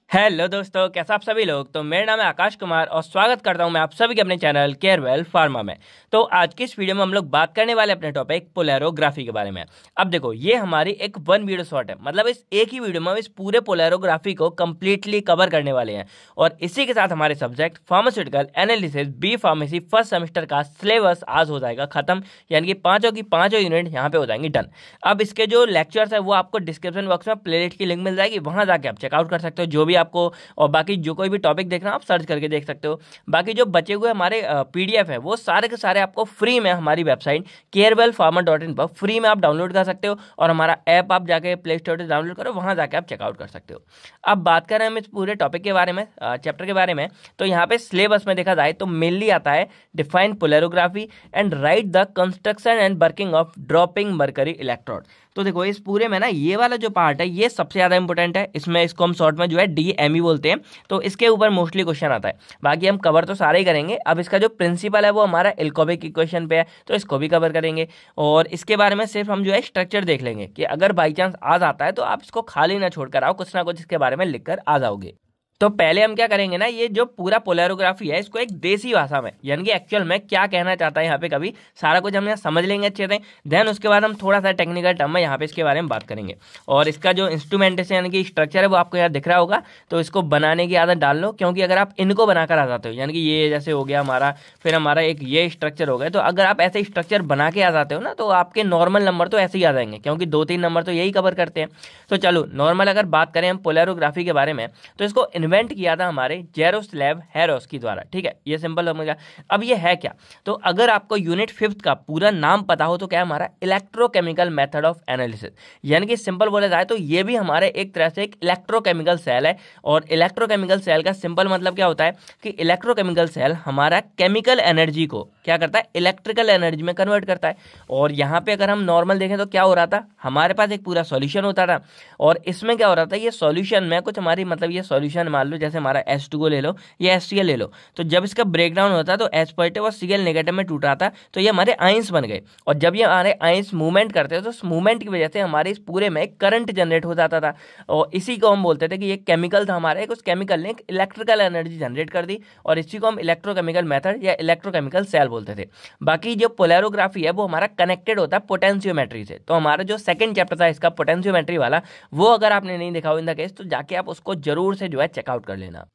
Hello दोस्तों, कैसा आप सभी लोग। तो मेरा नाम है आकाश कुमार और स्वागत करता हूं मैं आप सभी के अपने चैनल केयरवेल फार्मा में। तो आज की इस वीडियो में हम लोग बात करने वाले अपने टॉपिक पोलैरोग्राफी के बारे में। अब देखो, ये हमारी एक वन वीडियो शॉर्ट है, मतलब इस एक ही वीडियो में हम इस पूरे पोलैरोग्राफी को कंप्लीटली कवर करने वाले हैं। और इसी के साथ हमारे subject pharmaceutical analysis B pharmacy first semester का सिलेबस आज हो जाएगा खत्म, यानी कि पांचों की पांचों यूनिट यहाँ पे हो जाएंगी डन। अब इसके जो लेक्चर्स है वो आपको डिस्क्रिप्शन बॉक्स में प्लेलिस्ट की लिंक मिल जाएगी, वहां जाके आप चेकआउट कर सकते हो जो भी आपको, और बाकी जो कोई भी टॉपिक देखना आप सर्च करके देख सकते हो। बाकी जो बचे हुए हमारे पीडीएफ है वो सारे के सारे आपको फ्री में हमारी वेबसाइट carewellpharma.in पर फ्री में आप डाउनलोड कर सकते हो, और हमारा ऐप आप जाके प्ले स्टोर से डाउनलोड करो, वहां जाके आप चेकआउट कर सकते हो। अब बात करें हम इस पूरे टॉपिक के बारे में, चैप्टर के बारे में, तो यहाँ पे सिलेबस में देखा जाए तो मेनली आता है define polarography and right the construction and working of dropping mercury electrode. तो देखो, इस पूरे में ना ये वाला जो पार्ट है ये सबसे ज्यादा इंपॉर्टेंट है। इसमें इसको हम शॉर्ट में जो है डीएमई बोलते हैं, तो इसके ऊपर मोस्टली क्वेश्चन आता है। बाकी हम कवर तो सारे ही करेंगे। अब इसका जो प्रिंसिपल है वो हमारा एल्कोबिक इक्वेशन पे है, तो इसको भी कवर करेंगे। और इसके बारे में सिर्फ हम जो है स्ट्रक्चर देख लेंगे कि अगर बाई चांस आ जाता है तो आप इसको खाली ना छोड़कर आओ, कुछ ना कुछ इसके बारे में लिखकर आ जाओगे। तो पहले हम क्या करेंगे ना, ये जो पूरा पोलैरोग्राफी है इसको एक देसी भाषा में, यानी कि एक्चुअल में क्या कहना चाहता है यहाँ पे कभी, सारा कुछ हम यहाँ समझ लेंगे अच्छे से। देन उसके बाद हम थोड़ा सा टेक्निकल टर्म में यहाँ पे इसके बारे में बात करेंगे। और इसका जो इंस्ट्रूमेंटेशन यानी कि स्ट्रक्चर है वो आपको यहाँ दिख रहा होगा, तो इसको बनाने की आदत डाल लो, क्योंकि अगर आप इनको बनाकर आ जाते हो, यानी कि ये जैसे हो गया हमारा, फिर हमारा एक ये स्ट्रक्चर हो गया, तो अगर आप ऐसे स्ट्रक्चर बना के आ जाते हो ना तो आपके नॉर्मल नंबर तो ऐसे ही आ जाएंगे, क्योंकि 2-3 नंबर तो यही कवर करते हैं। तो चलो, नॉर्मल अगर बात करें हम पोलैरोग्राफी के बारे में, तो इसको इन्वेंट किया था हमारे जेरोस्लैव हेरोस्की द्वारा। ठीक है, ये सिंपल हो गया। अब ये है क्या, तो अगर आपको यूनिट 5th का पूरा नाम पता हो तो क्या है हमारा इलेक्ट्रोकेमिकल मेथड ऑफ एनालिसिस, यानी कि सिंपल बोला जाए तो ये भी हमारे एक तरह से एक इलेक्ट्रोकेमिकल सेल है। और इलेक्ट्रोकेमिकल सेल का सिंपल मतलब क्या होता है कि इलेक्ट्रोकेमिकल सेल हमारा केमिकल एनर्जी को क्या करता है, इलेक्ट्रिकल एनर्जी में कन्वर्ट करता है। और यहाँ पे अगर हम नॉर्मल देखें तो क्या हो रहा था, हमारे पास एक पूरा सॉल्यूशन होता था, और इसमें क्या हो रहा था, ये सॉल्यूशन में कुछ हमारी, मतलब ये सॉल्यूशन मान लो जैसे हमारा H2O ले लो या HCl ले लो, तो जब इसका ब्रेकडाउन होता है तो H पॉजिटिव और Cl नेगेटिव में टूट रहा था, तो ये हमारे आयंस बन गए। और जब ये हमारे आयंस मूवमेंट करते हैं तो उस मूवमेंट की वजह से हमारे इस पूरे में करंट जनरेट हो जाता था, और इसी को हम बोलते थे कि ये केमिकल था हमारा, उस केमिकल ने एक इलेक्ट्रिकल एनर्जी जनरेट कर दी, और इसी को हम इलेक्ट्रोकेमिकल मेथड या इलेक्ट्रोकेमिकल सेल बोलते थे। बाकी जो पोलैरोग्राफी है वो हमारा कनेक्टेड होता है पोटेंशियोमेट्री से, तो हमारा जो सेकंड चैप्टर था इसका पोटेंशियोमेट्री वाला, वो अगर आपने नहीं देखा हो इन द केस तो जाके आप उसको जरूर से जो है चेकआउट कर लेना।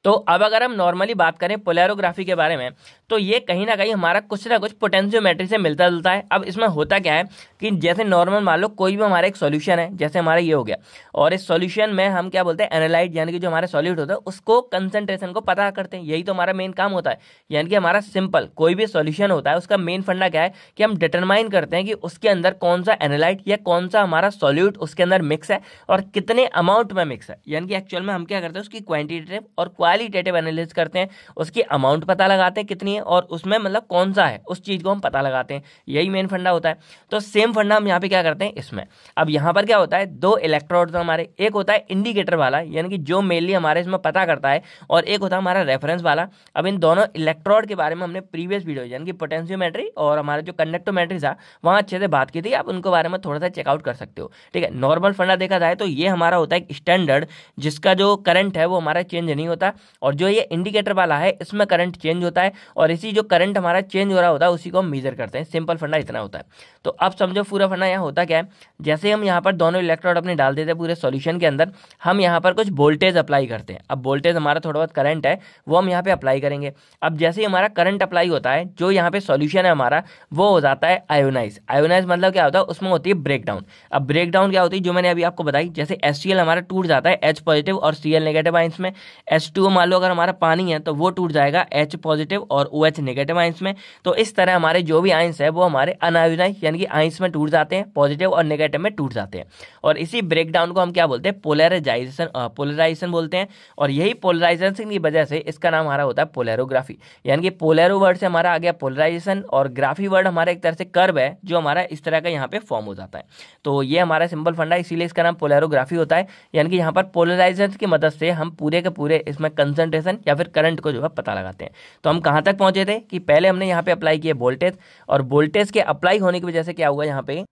तो अब अगर हम नॉर्मली बात करें पोलैरोग्राफी के बारे में, तो ये कहीं ना कहीं हमारा कुछ ना कुछ पोटेंशियोमेट्री से मिलता जुलता है। अब इसमें होता क्या है कि जैसे नॉर्मल मान लो कोई भी हमारा एक सॉल्यूशन है, जैसे हमारा ये हो गया, और इस सॉल्यूशन में हम क्या बोलते हैं, एनालाइट, यानी कि जो हमारा सॉल्यूट होता है उसको कंसंट्रेशन को पता करते हैं, यही तो हमारा मेन काम होता है। यानी कि हमारा सिंपल कोई भी सॉल्यूशन होता है उसका मेन फंडा क्या है कि हम डिटरमाइन करते हैं कि उसके अंदर कौन सा एनालाइट या कौन सा हमारा सॉल्यूट उसके अंदर मिक्स है और कितने अमाउंट में मिक्स है। यानी कि एक्चुअल में हम क्या करते हैं, उसकी क्वांटिटेटिव और क्वालिटेटिव एनालिसिस करते हैं, उसकी अमाउंट पता लगाते हैं कितनी है, और उसमें मतलब कौन सा है उस चीज को हम पता लगाते हैं, यही मेन फंडा होता है। तो सेम फंडा हम यहाँ पे क्या करते हैं इसमें। अब यहाँ पर क्या होता है, 2 इलेक्ट्रोड हमारे, एक होता है इंडिकेटर वाला, यानी कि जो मेनली हमारे इसमें पता करता है, और एक होता है हमारा रेफरेंस वाला। अब इन दोनों इलेक्ट्रोड के बारे में हमने प्रीवियस वीडियो यानी कि पोटेंशियोमेट्री और हमारा जो कंडक्टोमेट्री था वहाँ अच्छे से बात की थी, आप उनको बारे में थोड़ा सा चेकआउट कर सकते हो। ठीक है, नॉर्मल फंडा देखा जाए तो ये हमारा होता है स्टैंडर्ड, जिसका जो करंट है वो हमारा चेंज नहीं होता, और जो ये इंडिकेटर वाला है इसमें करंट चेंज होता है, और इसी जो करंट हमारा चेंज हो रहा होता है उसी को हम मेजर करते हैं। सिंपल फंडा इतना होता है। तो अब समझो पूरा फंडा यहाँ होता क्या है, जैसे हम यहाँ पर दोनों इलेक्ट्रोड अपने डाल देते हैं पूरे सॉल्यूशन के अंदर, हम यहाँ पर कुछ वोल्टेज अप्लाई करते हैं। अब वोल्टेज हमारा थोड़ा बहुत करंट है वो हम यहाँ पे अप्लाई करेंगे। अब जैसे ही हमारा करंट अप्लाई होता है, जो यहाँ पे सॉल्यूशन है हमारा वो हो जाता है आयोनाइज। आयोनाइज मतलब क्या होता है, उसमें होती है ब्रेकडाउन। अब ब्रेकडाउन क्या होती है, जो मैंने अभी आपको बताई, जैसे HCl हमारा टूट जाता है H पॉजिटिव और Cl नेगेटिव आयंस में। H2O मान लो अगर हमारा पानी है तो वो टूट जाएगा H पॉजिटिव और OH नेगेटिव आयंस में। तो इस तरह हमारे जो भी आयंस है वो हमारे अनायोनाइज यानी कि आयंस में टूट जाते हैं, पॉजिटिव और नेगेटिव में टूट जाते हैं। और इसी ब्रेकडाउन को हम क्या बोलते हैं, पोलराइजेशन बोलते हैं। और यही पोलराइजेशन की वजह से इसका नाम हमारा होता है पोलैरोग्राफी। यानी कि पोलैरो वर्ड से हमारा आ गया पोलराइजेशन, और ग्राफी वर्ड हमारा एक तरह से कर्व है जो हमारा इस तरह का यहाँ पे फॉर्म हो जाता है। तो ये हमारा सिंपल फंडा, इसीलिए इसका नाम पोलैरोग्राफी होता है। यानी कि यहाँ पर पोलराइजेशन की मदद से हम पूरे के पूरे इसमें कंसंट्रेशन या फिर करंट को जो है पता लगाते हैं। तो हम कहाँ तक पहुंचे थे कि पहले हमने यहाँ पे अप्लाई किए वोल्टेज, और वोल्टेज के अप्लाई होने की वजह से क्या हुआ यहाँ पे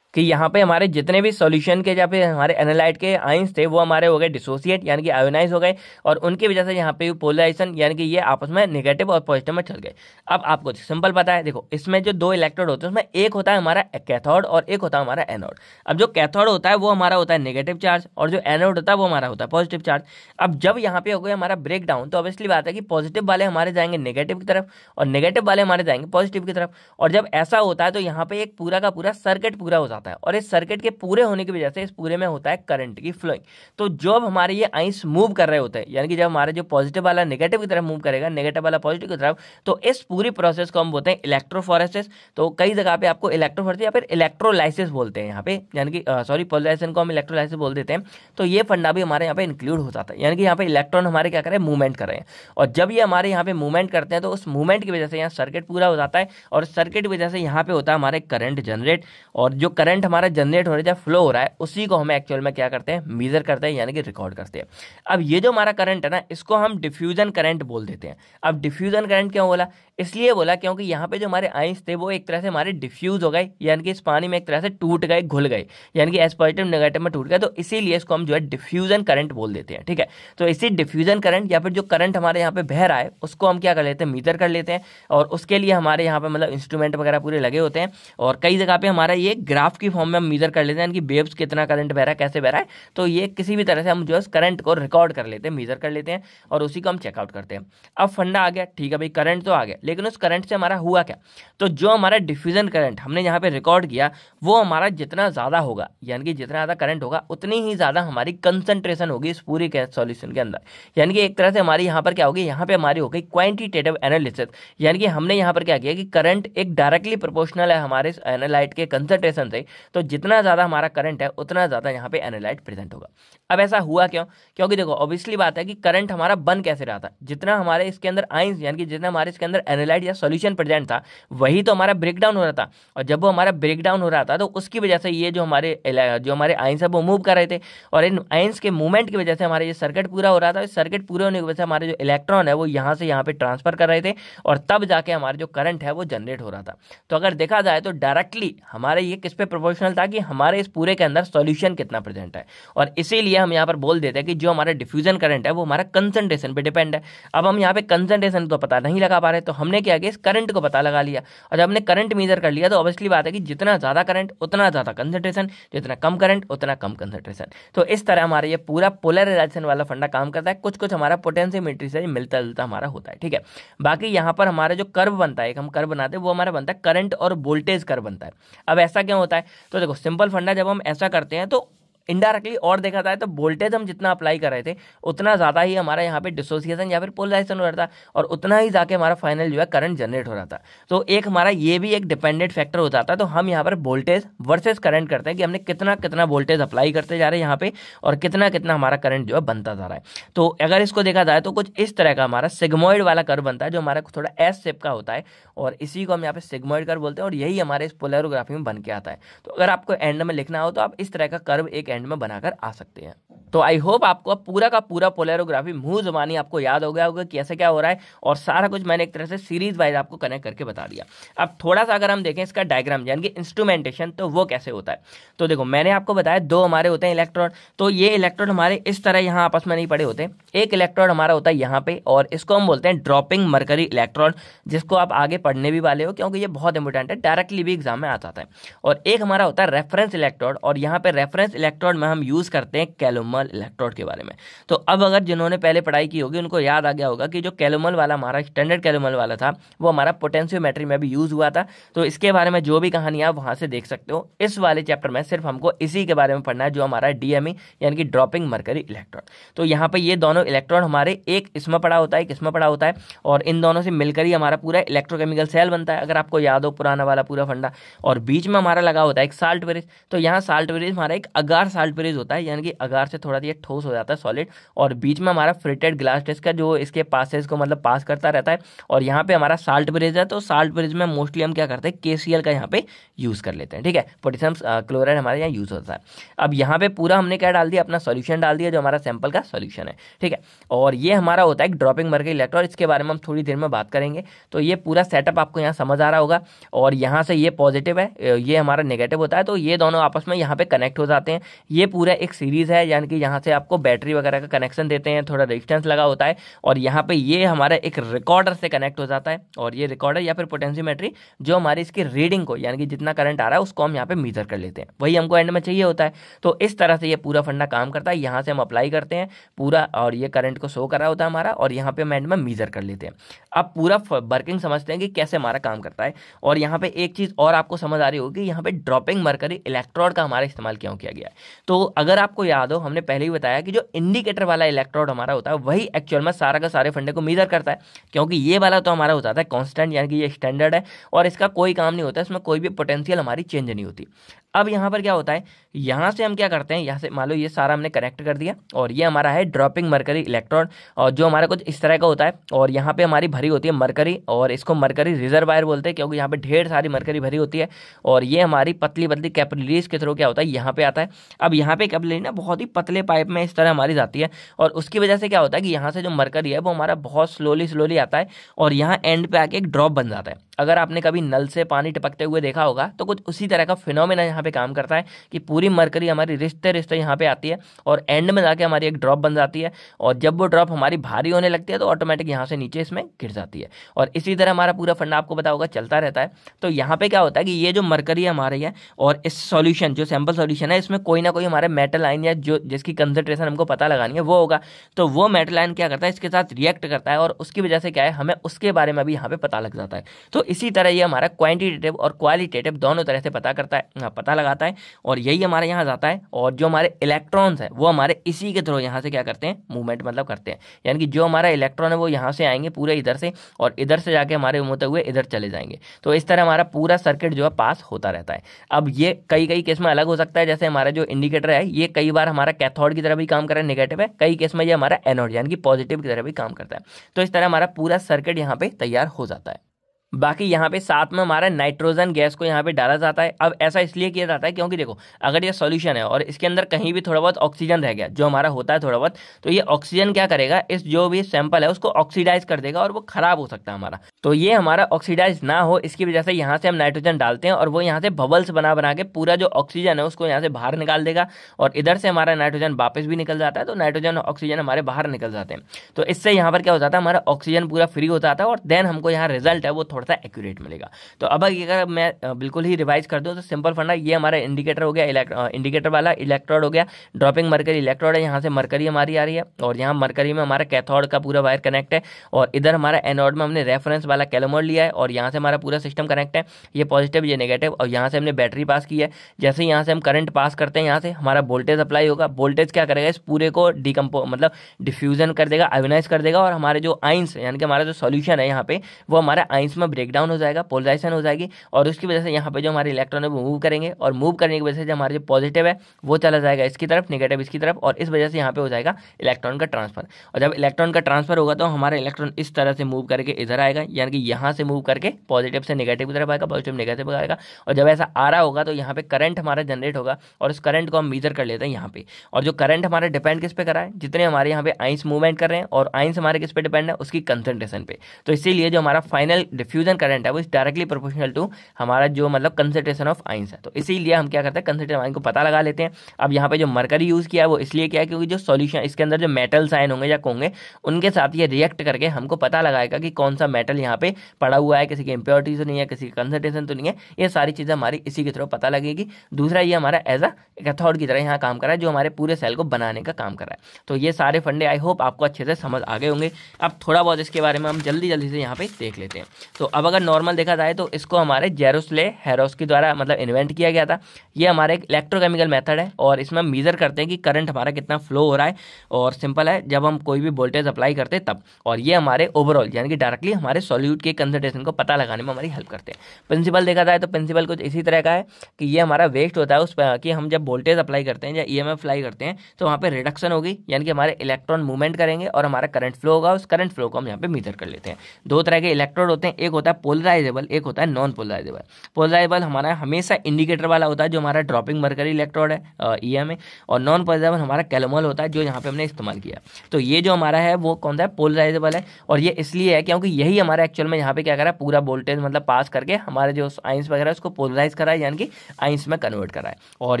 कि यहाँ पे हमारे जितने भी सॉल्यूशन के जहाँ पे हमारे एनालाइट के आयंस थे वो हमारे हो गए डिसोसिएट यानी कि आयोनाइज हो गए, और उनकी वजह से यहाँ पे पोलराइजेशन यानी कि ये आपस में नेगेटिव और पॉजिटिव में चल गए। अब आपको सिंपल पता है, देखो इसमें जो दो इलेक्ट्रोड होते हैं उसमें एक होता है हमारा कैथोड और एक होता है हमारा एनोड। अब जो कैथोड होता है वो हमारा होता है नेगेटिव चार्ज और जो एनोड होता है वो हमारा होता है पॉजिटिव चार्ज। अब जब यहाँ पे हो गया हमारा ब्रेक डाउन तो ऑब्वियसली बात है कि पॉजिटिव वाले हमारे जाएंगे नेगेटिव की तरफ और नेगेटिव वाले हमारे जाएंगे पॉजिटिव की तरफ। और जब ऐसा होता है तो यहाँ पे एक पूरा का पूरा सर्किट पूरा हो जाता है, और इस सर्किट के पूरे होने की वजह से इस पूरे में होता है करंट की फ्लोइंग। तो जब हमारे ये आइंस मूव कर रहे होते हैं, यानी कि जब हमारे जो पॉजिटिव वाला नेगेटिव की तरफ मूव करेगा, नेगेटिव वाला पॉजिटिव की तरफ, तो इस पूरी प्रोसेस को हम बोलते हैं इलेक्ट्रोफोरेसिस। तो कई जगह पे आपको इलेक्ट्रोफोरेसिस या फिर इलेक्ट्रोलाइसिस बोलते हैं यहाँ पे, यानी कि सॉरी पोलराइजेशन को हम इलेक्ट्रोलाइसिस बोल देते हैं। तो ये फंडा भी हमारे यहाँ पे इंक्लूड हो जाता है, यानी कि यहाँ पे इलेक्ट्रॉन हमारे क्या करें, मूवमेंट कर रहे हैं, और जब ये हमारे यहाँ पे मूवमेंट करते हैं तो उस मूवमेंट की वजह से यहाँ सर्किट पूरा हो जाता है, और सर्किट की वजह से यहाँ पे होता है हमारे करंट जनरेट। और जो करंट हमारा जनरेट हो रहा है, जब फ्लो हो रहा है, उसी को हम एक्चुअल में क्या करते हैं, मेजर करते हैं यानी कि रिकॉर्ड करते हैं। अब ये जो हमारा करंट है ना, इसको हम डिफ्यूजन करंट बोल देते हैं। अब डिफ्यूजन करंट क्यों बोला, इसलिए बोला क्योंकि यहाँ पे जो हमारे आइंस थे वो एक तरह से हमारे डिफ्यूज हो गए, यानी कि इस पानी में एक तरह से टूट गए, घुल गए, यानी कि एस पॉजिटिव नेगेटिव में टूट गए, तो इसीलिए इसको हम जो है डिफ्यूजन करंट बोल देते हैं। ठीक है, तो इसी डिफ्यूजन करंट या फिर जो करंट हमारे यहाँ पे बह रहा है उसको हम क्या कर लेते हैं, मीटर कर लेते हैं, और उसके लिए हमारे यहाँ पे मतलब इंस्ट्रूमेंट वगैरह पूरे लगे होते हैं, और कई जगह पे हमारा ये ग्राफ की फॉर्म में हम मीजर कर लेते हैं, यानी कि वेव्स कितना करंट बह रहा है, कैसे बह रहा है, तो ये किसी भी तरह से हम जो है करंट को रिकॉर्ड कर लेते हैं, मीजर कर लेते हैं, और उसी को हम चेकआउट करते हैं। अब फंडा आ गया, ठीक है भाई, करंट तो आ गया, लेकिन उस करंट से हमारा हुआ क्या, तो जो हमारा डिफ्यूजन करंट हमने यहाँ पे रिकॉर्ड किया वो हमारा जितना ज्यादा होगा, यानी कि जितना ज्यादा करंट होगा उतनी ही ज्यादा हमारी कंसंट्रेशन होगी इस पूरी सॉल्यूशन के अंदर। यानी कि एक तरह से हमारी यहाँ पर क्या होगी, यहाँ पे हमारी हो गई क्वांटिटेटिव एनालिसिस, यानी कि हमने यहाँ पर क्या किया कि करंट एक डायरेक्टली प्रोपोर्शनल है हमारे एनालाइट के कंसंट्रेशन से, तो जितना ज्यादा हमारा करंट है उतना ज्यादा यहाँ पे एनालाइट प्रेजेंट होगा। अब ऐसा हुआ क्यों, क्योंकि देखो ऑब्वियसली बात है कि करंट हमारा बन कैसे रहा था, जितना हमारे इसके अंदर आइंस यानी कि जितना हमारे इसके अंदर एनालाइट या सॉल्यूशन प्रेजेंट था वही तो हमारा ब्रेक डाउन हो रहा था, और जब वो हमारा ब्रेक डाउन हो रहा था तो उसकी वजह से ये जो हमारे आइंस है वो मूव कर रहे थे, और इन आइंस के मूवमेंट की वजह से हमारे ये सर्किट पूरा हो रहा था। इस सर्किट पूरे होने की वजह से हमारे जो इलेक्ट्रॉन है वो यहाँ से यहाँ पे ट्रांसफर कर रहे थे, और तब जाके हमारे जो करंट है वो जनरेट हो रहा था। तो अगर देखा जाए तो डायरेक्टली हमारे ये किस पे प्रोपोर्शनल था कि हमारे इस पूरे के अंदर सॉल्यूशन कितना प्रेजेंट है, और इसीलिए हम यहाँ पर बोल देते हैं कि जो हमारा डिफ्यूजन करंट है वो हमारा कंसंट्रेशन पे डिपेंड है। अब हम यहाँ पे कंसंट्रेशन तो पता नहीं लगा पा रहे, तो हमने क्या किया, इस करंट को पता लगा लिया, और जब हमने करंट मेजर कर लिया तो ऑब्वियसली बात है कि जितना ज्यादा करंट उतना ज्यादा कंसंट्रेशन, जितना कम करंट उतना कम कंसंट्रेशन। तो इस तरह हमारे ये पूरा पोलराइजेशन वाला फंडा काम करता है। कुछ कुछ हमारा पोटेंशियोमीटर से मिलता जुलता हमारा होता है। ठीक है, बाकी यहाँ पर हमारा जो कर्व बनता है, एक हम कर्व बनाते हैं, वो हमारा बनता है करंट और वोल्टेज कर्व बनता है। अब ऐसा क्यों होता है, तो देखो सिंपल फंडा, जब हम ऐसा करते हैं तो इनडायरेक्टली और देखा जाए तो वोल्टेज हम जितना अप्लाई कर रहे थे उतना ज़्यादा ही हमारा यहाँ पे डिसोसिएशन या फिर पोलराइजेशन हो रहा था, और उतना ही जाके हमारा फाइनल जो है करंट जनरेट हो रहा था। तो एक हमारा ये भी एक डिपेंडेंट फैक्टर हो जाता है। तो हम यहाँ पर वोल्टेज वर्सेस करंट करते हैं कि हमने कितना कितना वोल्टेज अप्लाई करते जा रहे हैं यहाँ पे, और कितना कितना हमारा करंट जो है बनता जा रहा है। तो अगर इसको देखा जाए तो कुछ इस तरह का हमारा सिग्मोइड वाला कर्व बनता है, जो हमारा थोड़ा एस शेप का होता है, और इसी को हम यहाँ पे सिग्मोइड कर्व बोलते हैं, और यही हमारे इस पोलैरोग्राफी में बन के आता है। तो अगर आपको एंड में लिखना हो तो आप इस तरह का कर्व एक एंड में बनाकर आ सकते हैं। तो आई होप आपको पूरा का पूरा पोलैरोग्राफी मुंह जुबानी आपको याद हो गया होगा कि कैसे क्या हो रहा है, और सारा कुछ मैंने एक तरह से सीरीज वाइज आपको कनेक्ट करके बता दिया। अब थोड़ा सा अगर हम देखें इसका डायग्राम यानी कि इंस्ट्रूमेंटेशन, तो वो कैसे होता है। तो देखो मैंने आपको बताया दो हमारे होते हैं इलेक्ट्रॉन, तो ये इलेक्ट्रॉन हमारे इस तरह यहाँ आपस में नहीं पड़े होते। एक इलेक्ट्रॉन हमारा होता है यहाँ पे, और इसको हम बोलते हैं ड्रॉपिंग मरकरी इलेक्ट्रॉन, जिसको आप आगे पढ़ने भी वाले हो क्योंकि ये बहुत इंपॉर्टेंट है, डायरेक्टली भी एग्जाम में आ जाता है। और एक हमारा होता है रेफरेंस इलेक्ट्रोड, और यहाँ पे रेफरेंस इलेक्ट्रोड में हम यूज करते हैं कैलुमल इलेक्ट्रोड के बारे में। तो अब अगर जिन्होंने पहले पढ़ाई की होगी उनको याद आ गया होगा कि जो कैलुमल वाला हमारा स्टैंडर्ड कैलुमल वाला था वो हमारा पोटेंशियोमेट्री में भी यूज हुआ था। तो इसके बारे में जो भी कहानी आप वहां से देख सकते हो। इस वाले चैप्टर में सिर्फ हमको इसी के बारे में पढ़ना है, जो हमारा डीएमई यानी कि ड्रॉपिंग मरकरी इलेक्ट्रॉन। तो यहाँ पे ये दोनों इलेक्ट्रॉन हमारे एक इसमें पड़ा होता है, एक इसमें पड़ा होता है, और इन दोनों से मिलकर ही हमारा पूरा इलेक्ट्रोकेमिकल सेल बनता है, अगर आपको याद हो पुराना वाला पूरा फंडा। और बीच में हमारा लगा होता है एक साल्ट ब्रिज। तो यहाँ साल्ट ब्रिज हमारा एक अगार साल्ट ब्रिज होता है, यानी कि अगार से थोड़ा ये ठोस हो जाता है सॉलिड, और बीच में हमारा फ्रिटेड ग्लास डिस्क का जो इसके पासेस को मतलब पास करता रहता है, और यहाँ पे हमारा साल्ट ब्रिज है। तो साल्ट ब्रिज में मोस्टली हम क्या करते हैं, KCl का यहाँ पे यूज़ कर लेते हैं, ठीक है, पोटेशियम क्लोराइड हमारे यहाँ यूज़ होता है। अब यहाँ पे पूरा हमने क्या डाल दिया, अपना सॉल्यूशन डाल दिया जो हमारा सैंपल का सॉल्यूशन है, ठीक है। और ये हमारा होता है ड्रॉपिंग मर्करी इलेक्ट्रोड, इसके बारे में हम थोड़ी देर में बात करेंगे। तो ये पूरा सेटअप आपको यहाँ समझ आ रहा होगा, और यहाँ से ये पॉजिटिव है, ये हमारा नेगेटिव होता है, तो ये दोनों आपस में यहाँ पे कनेक्ट हो जाते हैं। ये पूरा एक सीरीज है, यानी कि यहाँ से आपको बैटरी वगैरह का कनेक्शन देते हैं, थोड़ा रेजिस्टेंस लगा होता है, और यहाँ पे ये हमारा एक रिकॉर्डर से कनेक्ट हो जाता है, और ये रिकॉर्डर या फिर पोटेंशियोमेट्री जो हमारी इसकी रीडिंग को, यानी कि जितना करंट आ रहा है उसको हम यहाँ पे मीजर कर लेते हैं, वही हमको एंड में चाहिए होता है। तो इस तरह से ये पूरा फंडा काम करता है। यहाँ से हम अप्लाई करते हैं पूरा, और ये करंट को शो कर रहा होता है हमारा, और यहाँ पे हम एंड में मीजर कर लेते हैं। अब पूरा वर्किंग समझते हैं कि कैसे हमारा काम करता है। और यहाँ पे एक चीज़ और आपको समझ आ रही होगी, यहाँ पे ड्रॉपिंग मरकरी इलेक्ट्रोड का हमारा इस्तेमाल क्यों किया गया है। तो अगर आपको याद हो, हमने पहले ही बताया कि जो इंडिकेटर वाला इलेक्ट्रोड हमारा होता है वही एक्चुअल में सारा का सारे फंडे को मीजर करता है, क्योंकि ये वाला तो हमारा होता है कांस्टेंट, यानी कि ये स्टैंडर्ड है और इसका कोई काम नहीं होता, इसमें कोई भी पोटेंशियल हमारी चेंज नहीं होती। अब यहाँ पर क्या होता है, यहाँ से हम क्या करते हैं, यहाँ से मान लो ये सारा हमने कनेक्ट कर दिया, और ये हमारा है ड्रॉपिंग मरकरी इलेक्ट्रोड, और जो हमारा कुछ इस तरह का होता है, और यहाँ पे हमारी भरी होती है मरकरी, और इसको मरकरी रिजर्वायर बोलते हैं क्योंकि यहाँ पे ढेर सारी मरकरी भरी होती है। और ये हमारी पतली पतली कैपिलरीज के थ्रू क्या होता है, यहाँ पे आता है। अब यहाँ पे कैपिलरी ना बहुत ही पतले पाइप में इस तरह हमारी जाती है, और उसकी वजह से क्या होता है कि यहाँ से जो मरकरी है वो हमारा बहुत स्लोली आता है, और यहाँ एंड पे आके एक ड्रॉप बन जाता है। अगर आपने कभी नल से पानी टपकते हुए देखा होगा तो कुछ उसी तरह का फिनोमेना यहाँ पे काम करता है कि पूरी मरकरी हमारी रिश्ते यहाँ पे आती है, और एंड में जाके हमारी एक ड्रॉप बन जाती है, और जब वो ड्रॉप हमारी भारी होने लगती है तो ऑटोमेटिक यहाँ से नीचे इसमें गिर जाती है। और इसी तरह हमारा पूरा फंडा आपको पता होगा चलता रहता है। तो यहाँ पे क्या होता है कि ये जो मरकरी हमारी है, और इस सॉल्यूशन जो सैंपल सॉल्यूशन है, इसमें कोई ना कोई हमारे मेटल आयन या जो जिसकी कंसंट्रेशन हमको पता लगानी है वो होगा। तो वो मेटल आयन क्या करता है, इसके साथ रिएक्ट करता है, और उसकी वजह से क्या है, हमें उसके बारे में भी यहाँ पे पता लग जाता है। तो इसी तरह ये हमारा क्वांटिटेटिव और क्वालिटेटिव दोनों तरह से पता लगाता है, और यही हमारे यहाँ जाता है। और जो हमारे इलेक्ट्रॉन्स है वो हमारे इसी के थ्रू यहाँ से क्या करते हैं, मूवमेंट मतलब करते हैं, यानी कि जो हमारा इलेक्ट्रॉन है वो यहाँ से आएंगे पूरे इधर से, और इधर से जाके हमारे होते हुए इधर चले जाएंगे। तो इस तरह हमारा पूरा सर्किट जो है पास होता रहता है। अब ये कई केस में अलग हो सकता है, जैसे हमारा जो इंडिकेटर है ये कई बार हमारा कैथोड की तरह भी काम कर रहा है, नेगेटिव है, कई केस में ये हमारा एनोड यानी कि पॉजिटिव की तरह भी काम करता है। तो इस तरह हमारा पूरा सर्किट यहाँ पे तैयार हो जाता है। बाकी यहाँ पे साथ में हमारा नाइट्रोजन गैस को यहाँ पे डाला जाता है। अब ऐसा इसलिए किया जाता है क्योंकि देखो, अगर ये सॉल्यूशन है और इसके अंदर कहीं भी थोड़ा बहुत ऑक्सीजन रह गया, जो हमारा होता है थोड़ा बहुत, तो ये ऑक्सीजन क्या करेगा, इस जो भी सैंपल है उसको ऑक्सीडाइज कर देगा, और वो खराब हो सकता है हमारा। तो ये हमारा ऑक्सीडाइज ना हो, इसकी वजह से यहाँ से हम नाइट्रोजन डालते हैं, और वो यहाँ से बबल्स बना के पूरा जो ऑक्सीजन है उसको यहाँ से बाहर निकाल देगा, और इधर से हमारा नाइट्रोजन वापस भी निकल जाता है। तो नाइट्रोजन ऑक्सीजन हमारे बाहर निकल जाते हैं। तो इससे यहाँ पर क्या हो जाता है, हमारा ऑक्सीजन पूरा फ्री हो जाता है, और देन हमको यहाँ रिजल्ट है वो थोड़ा सा एक्यूरेट मिलेगा। तो अब अगर मैं बिल्कुल ही रिवाइज कर दूं तो सिंपल फंडा ये हमारा इंडिकेटर हो गया, इंडिकेटर वाला इलेक्ट्रोड हो गया, ड्रॉपिंग मरकरी इलेक्ट्रोड है, यहाँ से मरकरी हमारी आ रही है, और यहाँ मरकरी में हमारा कैथोड का पूरा वायर कनेक्ट है, और इधर हमारा एनोड में हमने रेफरेंस वाला कैलोमोड लिया है, और यहाँ से हमारा पूरा सिस्टम कनेक्ट है, ये पॉजिटिव ये नेगेटिव, और यहाँ से हमने बैटरी पास की है। जैसे यहाँ से हम करंट पास करते हैं, यहाँ से हमारा वोल्टेज अप्लाई होगा, वोल्टेज क्या करेगा, इस पूरे को मतलब डिफ्यूजन कर देगा, आयोनाइज कर देगा, और हमारे जो आइंस यानी कि हमारा जो सॉल्यूशन है यहाँ पे वो हमारा आइंस में ब्रेक डाउन हो जाएगा, पोलराइजेशन हो जाएगी, और उसकी वजह से यहाँ पे जो हमारे इलेक्ट्रॉन है वो मूव करेंगे, और मूव करने की वजह से जो हमारे जो पॉजिटिव है वो चला जाएगा इसकी तरफ, नेगेटिव इसकी तरफ, और इस वजह से यहाँ पे हो जाएगा इलेक्ट्रॉन का ट्रांसफर। और जब इलेक्ट्रॉन का ट्रांसफर होगा तो हमारा इलेक्ट्रॉन इस तरह से मूव करके इधर आएगा, यानी कि यहाँ से मूव करके पॉजिटिव से नेगेटिव की तरफ आएगा, पॉजिटिव नेगेटिव आएगा, और जब ऐसा आ रहा होगा तो यहाँ पे करंट हमारा जनरेट होगा, और उस करंट को हम मीजर कर लेते हैं यहाँ पे। और जो करंट हमारा डिपेंड किस पे कर रहा है, जितने हमारे यहाँ पे आइंस मूवमेंट कर रहे हैं, और आइंस हमारे किस पे डिपेंड है, उसकी कंसंट्रेशन पे। तो इसीलिए जो हमारा फाइनल डिफ्यूजन करंट है वो इज डायरेक्टली प्रोपोर्शनल टू हमारा जो मतलब कंसंट्रेशन ऑफ आइंस है। तो इसीलिए हम क्या करते हैं, कंसंट्रेशन आइन को पता लगा लेते हैं। अब यहाँ पे जो मरकरी यूज़ किया है वो इसलिए किया है क्योंकि जो सॉल्यूशन इसके अंदर जो मेटल्स आयन होंगे या होंगे उनके साथ ये रिएक्ट करके हमको पता लगाएगा कि कौन सा मेटल यहाँ पे पड़ा हुआ है, किसी की इम्प्योरिटीज तो नहीं है, किसी की कंसंट्रेशन तो नहीं है, ये सारी चीज़ें हमारी इसी के थ्रू पता लगेगी। दूसरा ये हमारा एज अ कैथोड की तरह यहाँ काम कर रहा है, जो हमारे पूरे सेल को बनाने का काम कर रहा है। तो ये सारे फंडे आई होप आपको अच्छे से समझ आ गए होंगे। अब थोड़ा बहुत इसके बारे में हम जल्दी से यहाँ पे देख लेते हैं। तो अब अगर नॉर्मल देखा जाए तो इसको हमारे जेरोस्ले हेरोस्की द्वारा मतलब इन्वेंट किया गया था। ये हमारा एक इलेक्ट्रोकेमिकल मेथड है और इसमें हम मीजर करते हैं कि करंट हमारा कितना फ्लो हो रहा है, और सिंपल है जब हम कोई भी वोल्टेज अप्लाई करते हैं तब, और ये हमारे ओवरऑल यानी कि डायरेक्टली हमारे सॉल्यूट के कंसंट्रेशन को पता लगाने में हमारी हेल्प करते हैं। प्रिंसिपल देखा जाए तो प्रिंसिपल कुछ इसी तरह का है कि ये हमारा वेस्ट होता है उस पर कि हम जब वोल्टेज अप्लाई करते हैं या ईएमएफ अप्लाई करते हैं तो वहाँ पे रिडक्शन होगी, यानी कि हमारे इलेक्ट्रॉन मूवमेंट करेंगे और हमारा करंट फ्लो होगा, उस करंट फ्लो को हम यहाँ पे मीजर कर लेते हैं। दो तरह के इलेक्ट्रोड होते हैं, एक होता है पोलराइजेबल, एक होता है नॉन पोलराइजेबल। पोलराइजेबल हमारा हमेशा इंडिकेटर वाला होता है जो हमारा ड्रॉपिंग मरकरी इलेक्ट्रोड है ईएम में, और नॉन पोलराइजेबल हमारा कैलोमल होता है जो यहाँ पे हमने इस्तेमाल किया। तो ये जो हमारा है वो कौन सा है, पोलराइजेबल है, और ये इसलिए है क्योंकि यही हमारा एक्चुअल में यहाँ पे क्या करा है, पूरा वोल्टेज मतलब पास करके हमारे जो आइंस वगैरह उसको पोलराइज करा है, यानी कि आइंस में कन्वर्ट करा है। और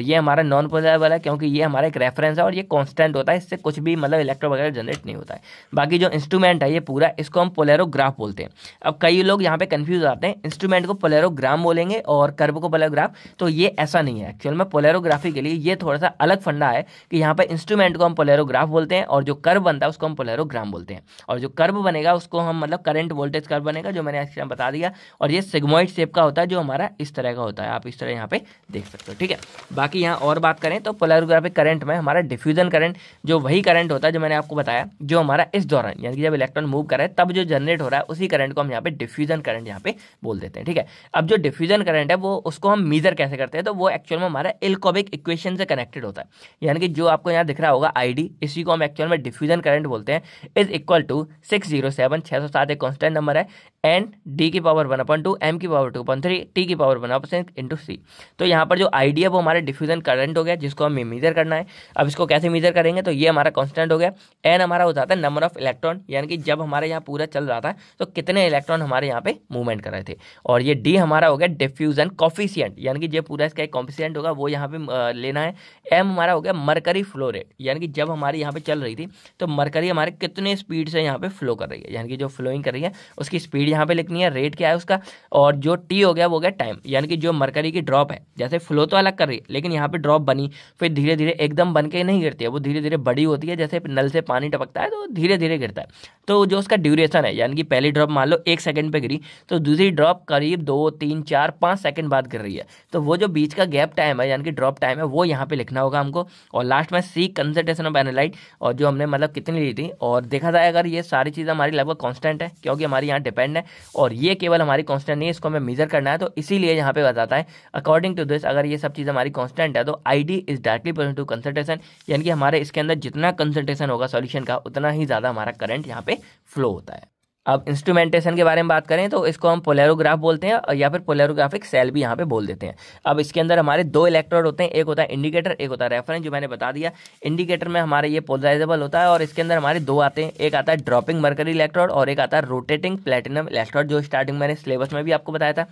ये हमारा नॉन पोलराइजेबल है क्योंकि ये हमारा एक रेफरेंस है और ये कांस्टेंट होता है, इससे कुछ भी मतलब इलेक्ट्रो वगैरह जनरेट नहीं होता है। बाकी जो इंस्ट्रूमेंट है ये पूरा, इसको हम पोलेरोग्राफ बोलते हैं। अब कई लोग यहाँ पे कंफ्यूज आते हैं, इंस्ट्रूमेंट को पोलेरोग्राम बोलेंगे और कर्व को पोलेरोग्राफ, तो ये ऐसा नहीं है। एक्चुअल में पोलेरोग्राफी के लिए ये थोड़ा सा अलग फंडा है कि यहाँ पे इंस्ट्रूमेंट को हम पोलेरोग्राफ बोलते हैं और जो कर्व बनता है उसको हम पोलेरोग्राम बोलते हैं, और जो कर्व बनेगा उसको हम मतलब करंट वोल्टेज कर्व बनेगा, जो मैंने एक्चुअली बता दिया। और ये सिग्मोइड शेप का होता है जो हमारा इस तरह का होता है, आप इस तरह यहाँ पे देख सकते हो, ठीक है। बाकी यहाँ और बात करें तो पोलेरोग्राफिक करंट में हमारा डिफ्यूजन करंट, जो वही करंट होता है जो मैंने आपको बताया, जो हमारा इस दौरान यानी कि जब इलेक्ट्रॉन मूव कर रहा है तब जो जनरेट हो रहा है उसी करंट को हम यहाँ पे डिफ्यूजन करंट यहाँ पे बोल देते हैं, ठीक है। अब जो डिफ्यूजन करंट है वो उसको हम मीजर कैसे करते हैं, तो वो एक्चुअल में हमारा इलकोविक इक्वेशन से कनेक्टेड होता है, यानी कि जो आपको यहाँ दिख रहा होगा आईडी, इसी को हम एक्चुअल में डिफ्यूजन करंट बोलते हैं, इज इक्वल टू 607 एक कांस्टेंट नंबर है, एन डी की पावर 1/2 एम की पावर 2/3 टी की पावर 1% इंटू सी। तो यहाँ पर जो आईडी है वो हमारा डिफ्यूजन करंट हो गया जिसको हमें मीजर करना है। अब इसको कैसे मीजर करेंगे, तो ये हमारा कांस्टेंट हो गया, एन हमारा हो जाता है नंबर ऑफ इलेक्ट्रॉन, यानी कि जब हमारे यहाँ पूरा चल रहा था तो कितने इलेक्ट्रॉन हमारे यहाँ पे मूवमेंट कर रहे थे, और ये डी हमारा हो गया डिफ्यूजन कॉफिशिएंट, यानी कि जो पूरा इसका एक कॉफिशिएंट होगा वो यहाँ पे लेना है। एम हमारा हो गया मरकरी फ्लो रेट, यानी कि जब हमारी यहाँ पे चल रही थी तो मरकरी हमारे कितने स्पीड से यहाँ पे फ्लो कर रही है, यानी कि जो फ्लोइंग कर रही है उसकी स्पीड यहाँ पे लिखनी है, रेट क्या है उसका। और जो टी हो गया वो हो गया टाइम, यानी कि जो मरकरी की ड्रॉप है, जैसे फ्लो तो अलग कर रही है लेकिन यहाँ पे ड्रॉप बनी, फिर धीरे धीरे एकदम बन के नहीं गिरती है, वो धीरे धीरे बड़ी होती है, जैसे नल से पानी टपकता है तो धीरे धीरे गिरता है। तो जो उसका ड्यूरेशन है, यानी कि पहली ड्रॉप मान लो 1 सेकंड पे गिरी तो दूसरी ड्रॉप करीब 2, 3, 4, 5 सेकंड बाद गिर रही है, तो वो जो बीच का गैप टाइम है यानी कि ड्रॉप टाइम है वो यहाँ पे लिखना होगा हमको। और लास्ट में सी कंसंट्रेशन ऑफ एनालाइट, और जो हमने मतलब कितनी ली थी, और देखा जाए अगर ये सारी चीज़ें हमारी लगभग कांस्टेंट है क्योंकि हमारी यहाँ डिपेंड है, और ये केवल हमारी कांस्टेंट नहीं है, इसको हमें मेजर करना है, तो इसीलिए यहाँ पे बताता है अकॉर्डिंग टू दिस अगर ये सब चीज़ हमारी कांस्टेंट है तो ID is directly proportional to concentration, यानी कि हमारे इसके अंदर जितना कंसंट्रेशन होगा सॉल्यूशन का उतना ही ज़्यादा हमारा करंट यहाँ पे फ्लो होता है। अब इंस्ट्रूमेंटेशन के बारे में बात करें तो इसको हम पोलेरोग्राफ बोलते हैं या फिर पोलेरोग्राफिक सेल भी यहाँ पे बोल देते हैं। अब इसके अंदर हमारे 2 इलेक्ट्रोड होते हैं, एक होता है इंडिकेटर, एक होता है रेफरेंस, जो मैंने बता दिया। इंडिकेटर में हमारे ये पोलराइजेबल होता है और इसके अंदर हमारे 2 आते हैं, एक आता है ड्रॉपिंग मरकरी इलेक्ट्रोड और एक आता है रोटेटिंग प्लेटिनम इलेक्ट्रोड, जो स्टार्टिंग मैंने सिलेबस में भी आपको बताया था।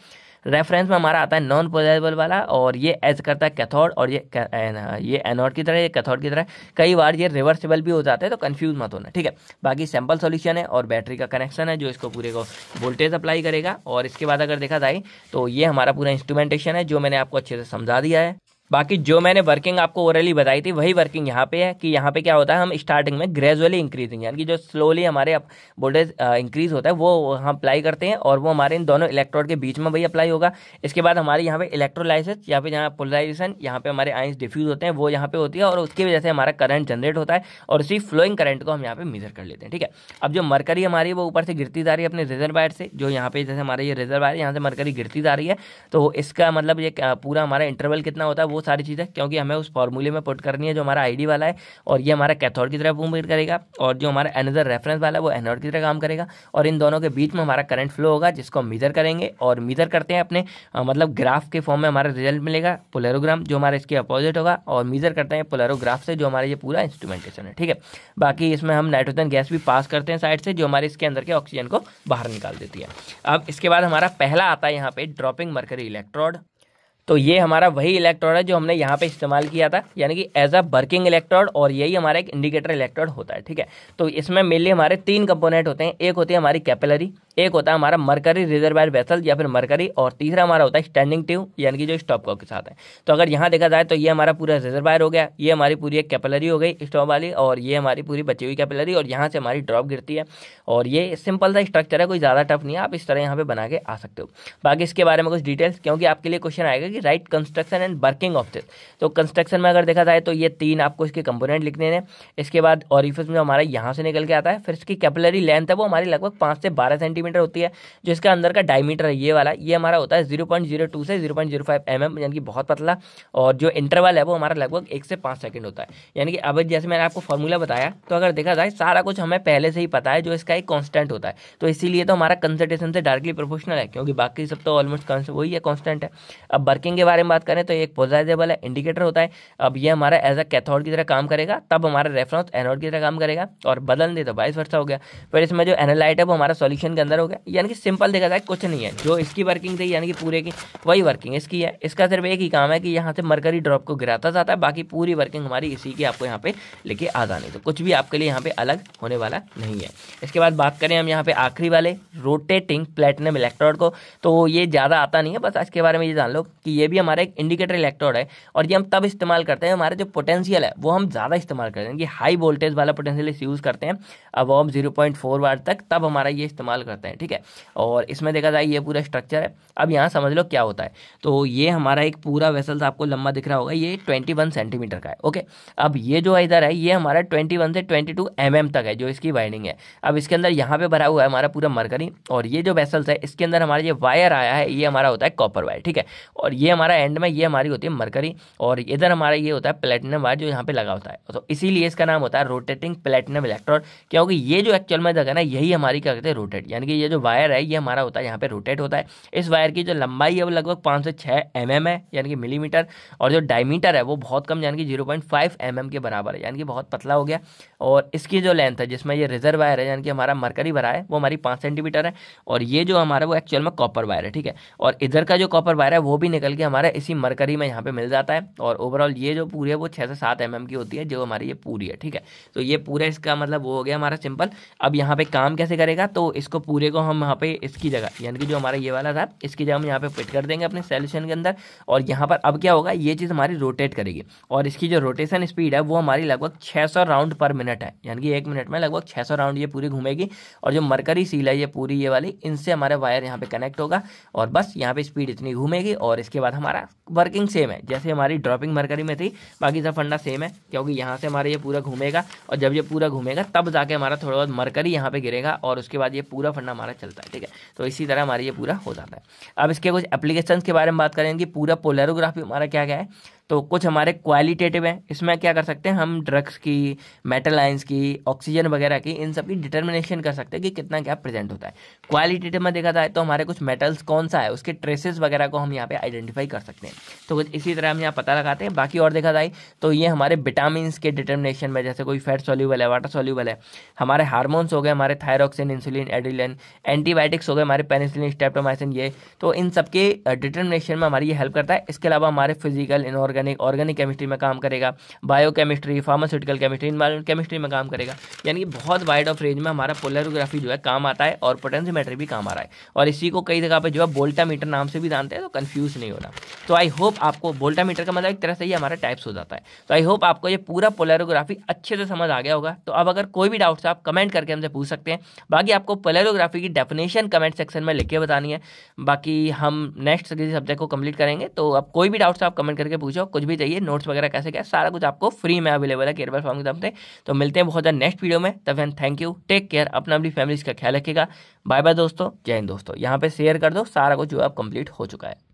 रेफरेंस में हमारा आता है नॉन पोलराइजेबल वाला, और ये एज करता है कैथोड, और ये एनोड की तरह, ये कैथोड की तरह। कई बार ये रिवर्सिबल भी हो जाता है तो कंफ्यूज मत होना, ठीक है। बाकी सैंपल सॉल्यूशन है और बैटरी का कनेक्शन है जो इसको पूरे को वोल्टेज अप्लाई करेगा। और इसके बाद अगर देखा जाए तो ये हमारा पूरा इंस्ट्रूमेंटेशन है जो मैंने आपको अच्छे से समझा दिया है। बाकी जो मैंने वर्किंग आपको ओरली बताई थी वही वर्किंग यहाँ पे है कि यहाँ पे क्या होता है, हम स्टार्टिंग में ग्रेजुअली इंक्रीजिंग, यानी कि जो स्लोली हमारे वोल्टेज इंक्रीज होता है वो हम अप्लाई करते हैं, और वो हमारे इन दोनों इलेक्ट्रोड के बीच में वही अप्लाई होगा। इसके बाद हमारे यहाँ पे इलेक्ट्रोलाइसिस या फिर जहाँ पोलराइजेशन, यहाँ पे हमारे आइंस डिफ्यूज होते हैं, वो यहाँ पे होती है, और उसकी वजह से हमारा करंट जनरेट होता है, और उसी फ्लोइंग करंट को हम यहाँ पे मेजर कर लेते हैं, ठीक है। अब जो मरकरी हमारी वो ऊपर से गिरती जा रही है अपने रिजर्वायर से, जो यहाँ पे जैसे हमारे ये रिजर्वायर यहाँ से मरकरी गिरती जा रही है, तो इसका मतलब ये पूरा हमारा इंटरवल कितना होता है वो सारी चीज़ें, क्योंकि हमें उस फॉर्मूले में पुट करनी है जो हमारा आईडी वाला है, और ये हमारा कैथोड की तरह मूवमेंट करेगा, और जो हमारा अनदर रेफरेंस वाला है वो एनोड की तरह काम करेगा, और इन दोनों के बीच में हमारा करंट फ्लो होगा जिसको हम मीजर करेंगे। और मीजर करते हैं अपने मतलब ग्राफ के फॉर्म में हमारा रिजल्ट मिलेगा पोलेरोग्राम, जो हमारा इसके अपोजिट होगा, और मीजर करते हैं पोलेरोग्राफ से, जो हमारा ये पूरा इंस्ट्रूमेंटेशन है, ठीक है। बाकी इसमें हम नाइट्रोजन गैस भी पास करते हैं साइड से, जो हमारे इसके अंदर के ऑक्सीजन को बाहर निकाल देती है। अब इसके बाद हमारा पहला आता है यहाँ पे ड्रॉपिंग मरकरी इलेक्ट्रोड। तो ये हमारा वही इलेक्ट्रोड है जो हमने यहाँ पे इस्तेमाल किया था, यानी कि एज अ वर्किंग इलेक्ट्रोड, और यही हमारा एक इंडिकेटर इलेक्ट्रोड होता है, ठीक है। तो इसमें मेनली हमारे 3 कंपोनेंट होते हैं, एक होती है हमारी कैपिलरी, एक होता है हमारा मरकरी रिजर्वायर वेसल या फिर मरकरी, और तीसरा हमारा होता है स्टैंडिंग ट्यूब यानी कि जो स्टॉप कॉक के साथ है। तो अगर यहाँ देखा जाए तो ये हमारा पूरा रिजर्वायर हो गया, ये हमारी पूरी एक कैपिलरी हो गई स्टॉप वाली, और ये हमारी पूरी बची हुई कैपिलरी, और यहाँ से हमारी ड्रॉप गिरती है। और ये सिंपल सा स्ट्रक्चर है, कोई ज़्यादा टफ नहीं है, आप इस तरह यहाँ पे बना के आ सकते हो। बाकी इसके बारे में कुछ डिटेल्स, क्योंकि आपके लिए क्वेश्चन आएगा कि right construction and working of this. तो कंस्ट्रक्शन में अगर देखा जाए तो ये 3 आपको इसके कंपोनेंट लिखने हैं। इसके बाद ऑरिफिस में हमारा यहाँ से निकल के आता है, फिर इसकी कैपिलरी लेंथ है वो हमारी लगभग 5 से 12 सेंटीमीटर होती है। जो इसका अंदर का डायमीटर है ये वाला, ये हमारा होता है 0.02 से 0.05 mm, यानी कि बहुत पतला। और जो इंटरवल है वो हमारा लगभग 1 से 5 सेकंड होता है। यानी कि अब जैसे मैंने आपको फॉर्मूला बताया, तो अगर देखा जाए सारा कुछ हमें पहले से ही पता है, जो इसका एक कांस्टेंट होता है। तो इसीलिए तो हमारा कंसंट्रेशन से डायरेक्टली प्रोपोर्शनल है, क्योंकि बाकी सब तो ऑलमोस्ट वही है, कांस्टेंट है। अब वर्किंग के बारे में बात करें तो एक पोलराइजेबल है, इंडिकेटर होता है। अब ये हमारा एज अ कैथोड की तरह काम करेगा, तब हमारा रेफरेंस एनोड की तरह काम करेगा, और बदल दे तो वाइस वर्सा हो गया। फिर इसमें जो एनालाइट है वो हमारा सॉल्यूशन के अंदर हो गया। यानी कि सिंपल देखा जाए कुछ नहीं है, जो इसकी वर्किंग थी यानी कि पूरे की वही वर्किंग इसकी है। इसका सिर्फ एक ही काम है कि यहाँ से मरकरी ड्रॉप को गिराता जाता है, बाकी पूरी वर्किंग हमारी इसी की आपको यहाँ पे लेके आ जानी। तो कुछ भी आपके लिए यहाँ पे अलग होने वाला नहीं है। इसके बाद बात करें हम यहाँ पे आखिरी वाले रोटेटिंग प्लेटिनम इलेक्ट्रोड को, तो ये ज़्यादा आता नहीं है, बस इसके बारे में ये जान लो कि ये भी हमारा एक इंडिकेटर इलेक्ट्रोड है, और ये हम तब इस्तेमाल करते हैं हमारे जो पोटेंशियल है वो हम ज़्यादा इस्तेमाल करते हैं, कि हाई वोल्टेज वाला पोटेंशियल यूज़ करते हैं अब हम 0.4 वाट तक, तब हमारा ये इस्तेमाल करते हैं। ठीक है, और इसमें देखा जाए ये पूरा स्ट्रक्चर है। अब यहाँ समझ लो क्या होता है। तो ये हमारा एक पूरा वेसल्स आपको लंबा दिख रहा होगा, ये 21 सेंटीमीटर का है। ओके, अब ये जो इधर है ये हमारा 21 से 22 mm तक है जो इसकी वाइंडिंग है। अब इसके अंदर यहाँ पे भरा हुआ है हमारा पूरा मरकरी, और ये जो वेसल्स है इसके अंदर हमारा ये वायर आया है, ये हमारा होता है कॉपर वायर। ठीक है, और ये हमारा एंड में ये हमारी होती है मरकरी, और इधर हमारा ये होता है प्लेटिनम वायर जो यहाँ पे लगा होता है। तो इसीलिए इसका नाम होता है रोटेटिंग प्लेटिनम इलेक्ट्रोड, क्योंकि ये जो एक्चुअल में जगह ना यही हमारी क्या कहते हैं रोटेट, यानी कि ये जो वायर है ये हमारा होता है यहाँ पे रोटेट होता है। इस वायर की जो लंबाई है वो लगभग 5 से 6 mm है, यानी कि मिलीमीटर, और जो डायमीटर है वो बहुत कम यानी कि 0.5 mm के बराबर है, यानी कि बहुत पतला हो गया। और इसकी जो लेंथ है जिसमें ये रिजर्व वायर है यानी कि हमारा मरकरी भरा है वो हमारी 5 सेंटीमीटर है, और ये जो हमारा वो एक्चुअल में कॉपर वायर है। ठीक है, और इधर का जो कॉपर वायर है वो भी निकल के हमारा इसी मरकरी में यहाँ पे मिल जाता है, और ओवरऑल ये जो पूरी है वो 6 से 7 mm की होती है जो हमारी ये पूरी है। ठीक है, तो ये पूरा इसका मतलब वो हो गया हमारा सिंपल। अब यहाँ पे काम कैसे करेगा, तो इसको पूरे को हम यहाँ पे इसकी जगह यानी कि जो हमारा ये वाला था इसकी जगह हम यहाँ पे फिट कर देंगे अपने सॉल्यूशन के अंदर, और यहाँ पर अब क्या होगा ये चीज़ हमारी रोटेट करेगी, और इसकी जो रोटेशन स्पीड है वो हमारी लगभग 600 राउंड पर मिनट है, यानी कि 1 मिनट में लगभग 600 राउंड ये पूरी घूमेगी। और जो मरकरी सील है ये पूरी ये वाली, इनसे हमारा वायर यहाँ पे कनेक्ट होगा, और बस यहाँ पे स्पीड इतनी घूमेगी, और इसके बाद हमारा वर्किंग सेम है जैसे हमारी ड्रॉपिंग मरकरी में थी, बाकी सब फंडा सेम है, क्योंकि यहाँ से हमारा ये पूरा घूमेगा, और जब ये पूरा घूमेगा तब जाके हमारा थोड़ा बहुत मरकरी यहाँ पे गिरेगा, और उसके बाद ये पूरा फंडा हमारा चलता है। ठीक है, तो इसी तरह हमारा ये पूरा हो जाता है। अब इसके कुछ एप्लीकेशंस के बारे में बात करें कि पूरा पोलैरोग्राफी हमारा क्या क्या है, तो कुछ हमारे क्वालिटेटिव हैं, इसमें क्या कर सकते हैं हम ड्रग्स की, मेटल आयंस की, ऑक्सीजन वगैरह की, इन सब की डिटर्मिनेशन कर सकते हैं कि कितना क्या प्रेजेंट होता है। क्वालिटेटिव में देखा जाए तो हमारे कुछ मेटल्स कौन सा है उसके ट्रेसेस वगैरह को हम यहाँ पे आइडेंटिफाई कर सकते हैं, तो कुछ इसी तरह हम यहाँ पता लगाते हैं। बाकी और देखा जाए तो ये हमारे विटामिन के डिटर्मिनेशन में, जैसे कोई फैट सॉल्यूबल है, वाटर सॉल्यूबल है, हमारे हार्मोन्स हो गए हमारे थायरॉक्सिन, इंसुलिन, एड्रिनलिन, एंटीबायोटिक्स हो गए हमारे पेनिसिलिन, स्ट्रेप्टोमाइसिन, ये तो इन सबके डिटर्मिनेशन में हमारी ये हेल्प करता है। इसके अलावा हमारे फिजिकल, इनऑर्गेनिक, ऑर्गेनिक केमिस्ट्री में काम करेगा, biochemistry, pharmaceutical chemistry, environment chemistry में काम करेगा, यानी कि बहुत वाइड ऑफ रेंज में हमारा पोलैरोग्राफी जो है काम आता है, और पोटेंशियोमीटर भी काम आ रहा है। और इसी को कई जगह पे जो है वोल्टामीटर नाम से भी जानते हैं, तो कंफ्यूज नहीं होना। तो आई होप आपको वोल्टामीटर का मतलब एक तरह से ही हमारा टाइप्स हो जाता है। तो आई होप आपको ये पूरा पोलैरोग्राफी अच्छे से समझ आ गया होगा। तो अब अगर कोई भी डाउट्स आप कमेंट करके हमसे पूछ सकते हैं। बाकी आपको पोलैरोग्राफी की डेफिनेशन कमेंट सेक्शन में लिख के बतानी है। बाकी हम नेक्स्ट किसी सब्जेक्ट को कंप्लीट करेंगे। तो अब कोई भी डाउट्स आप कमेंट करके पूछो, कुछ भी चाहिए, नोट्स वगैरह कैसे क्या, सारा कुछ आपको फ्री में अवेलेबल है केयरवेल फार्मा की तरफ से। तो मिलते हैं बहुत ज़्यादा नेक्स्ट वीडियो में। तब थैंक यू, टेक केयर, अपना अपनी फैमिली का ख्याल रखिएगा। बाय बाय दोस्तों, जय हिंद दोस्तों। यहाँ पे शेयर कर दो, सारा कुछ जो है अब कंप्लीट हो चुका है।